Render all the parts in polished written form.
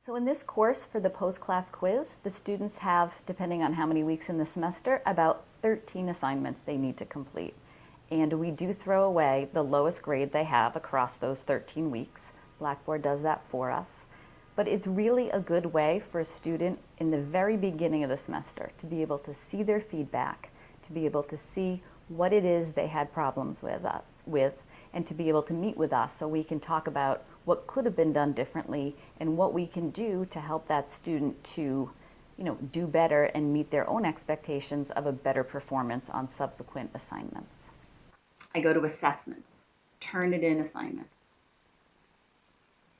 So in this course for the post-class quiz, the students have, depending on how many weeks in the semester, about 13 assignments they need to complete. And we do throw away the lowest grade they have across those 13 weeks. Blackboard does that for us. But it's really a good way for a student in the very beginning of the semester to be able to see their feedback, to be able to see what it is they had problems with, and to be able to meet with us so we can talk about what could have been done differently and what we can do to help that student to, do better and meet their own expectations of a better performance on subsequent assignments. I go to assessments, Turnitin assignment.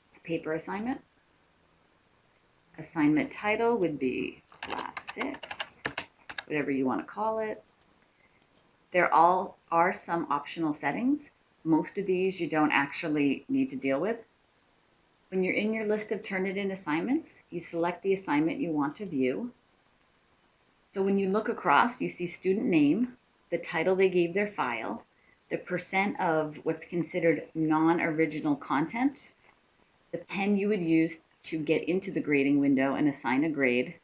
It's a paper assignment. Assignment title would be Class 6, whatever you want to call it. There all are some optional settings. Most of these you don't actually need to deal with. When you're in your list of Turnitin assignments, you select the assignment you want to view. So when you look across, you see student name, the title they gave their file, the percent of what's considered non-original content, the pen you would use to get into the grading window and assign a grade,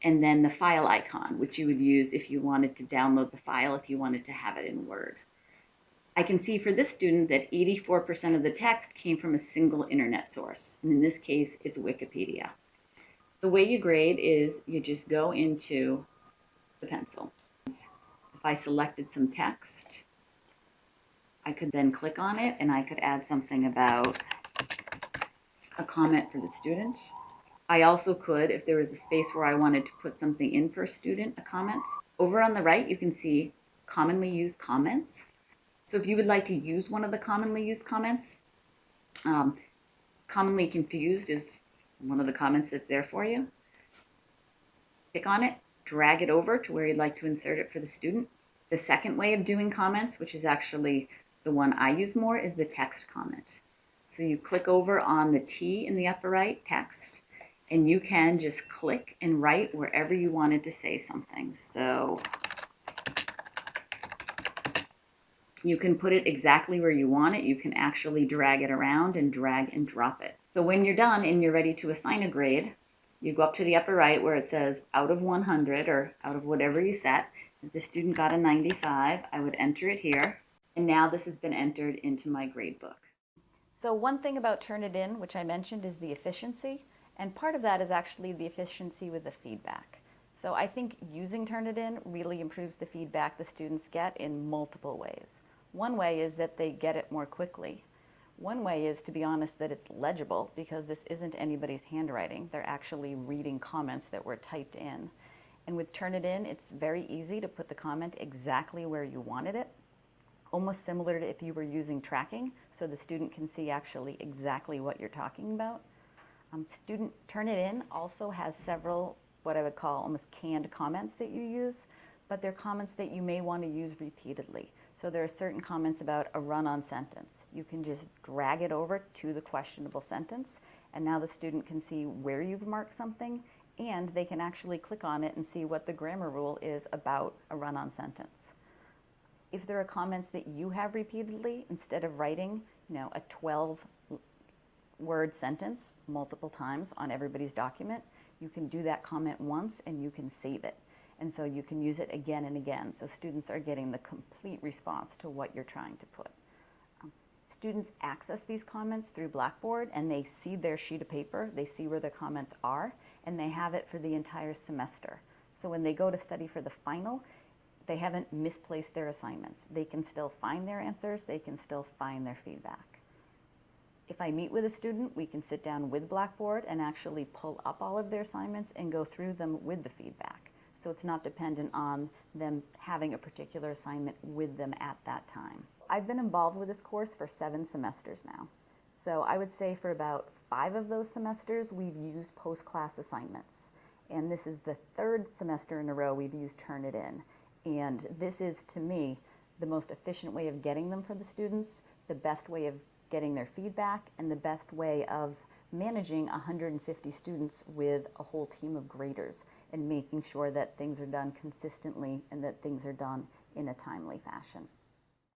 and then the file icon, which you would use if you wanted to download the file, if you wanted to have it in Word. I can see for this student that 84% of the text came from a single internet source, and in this case, it's Wikipedia. The way you grade is you just go into the pencil. If I selected some text, I could then click on it and I could add something about a comment for the student. I also could, if there was a space where I wanted to put something in for a student, a comment. Over on the right, you can see commonly used comments. So if you would like to use one of the commonly used comments, commonly confused is one of the comments that's there for you. Click on it, drag it over to where you'd like to insert it for the student. The second way of doing comments, which is actually the one I use more, is the text comment. So you click over on the T in the upper right, text, and you can just click and write wherever you wanted to say something. So you can put it exactly where you want it. You can actually drag it around and drag and drop it. So when you're done and you're ready to assign a grade, you go up to the upper right where it says out of 100 or out of whatever you set. If the student got a 95, I would enter it here. And now this has been entered into my grade book. So one thing about Turnitin, which I mentioned, is the efficiency. And part of that is actually the efficiency with the feedback. So I think using Turnitin really improves the feedback the students get in multiple ways. One way is that they get it more quickly. One way is, to be honest, that it's legible because this isn't anybody's handwriting. They're actually reading comments that were typed in. And with Turnitin, it's very easy to put the comment exactly where you wanted it, almost similar to if you were using tracking, so the student can see actually exactly what you're talking about. Student Turnitin also has several what I would call almost canned comments that you use, but they're comments that you may want to use repeatedly. So there are certain comments about a run-on sentence. You can just drag it over to the questionable sentence, and now the student can see where you've marked something, and they can actually click on it and see what the grammar rule is about a run-on sentence. If there are comments that you have repeatedly, instead of writing, a 12-word sentence multiple times on everybody's document, you can do that comment once and you can save it. And so you can use it again and again. So students are getting the complete response to what you're trying to put. Students access these comments through Blackboard and they see their sheet of paper, they see where the comments are, and they have it for the entire semester. So when they go to study for the final, they haven't misplaced their assignments. They can still find their answers, they can still find their feedback. If I meet with a student, we can sit down with Blackboard and actually pull up all of their assignments and go through them with the feedback. So it's not dependent on them having a particular assignment with them at that time. I've been involved with this course for 7 semesters now. So I would say for about 5 of those semesters, we've used post-class assignments. And this is the 3rd semester in a row we've used Turnitin. And this is, to me, the most efficient way of getting them for the students, the best way of getting their feedback, and the best way of managing 150 students with a whole team of graders and making sure that things are done consistently and that things are done in a timely fashion.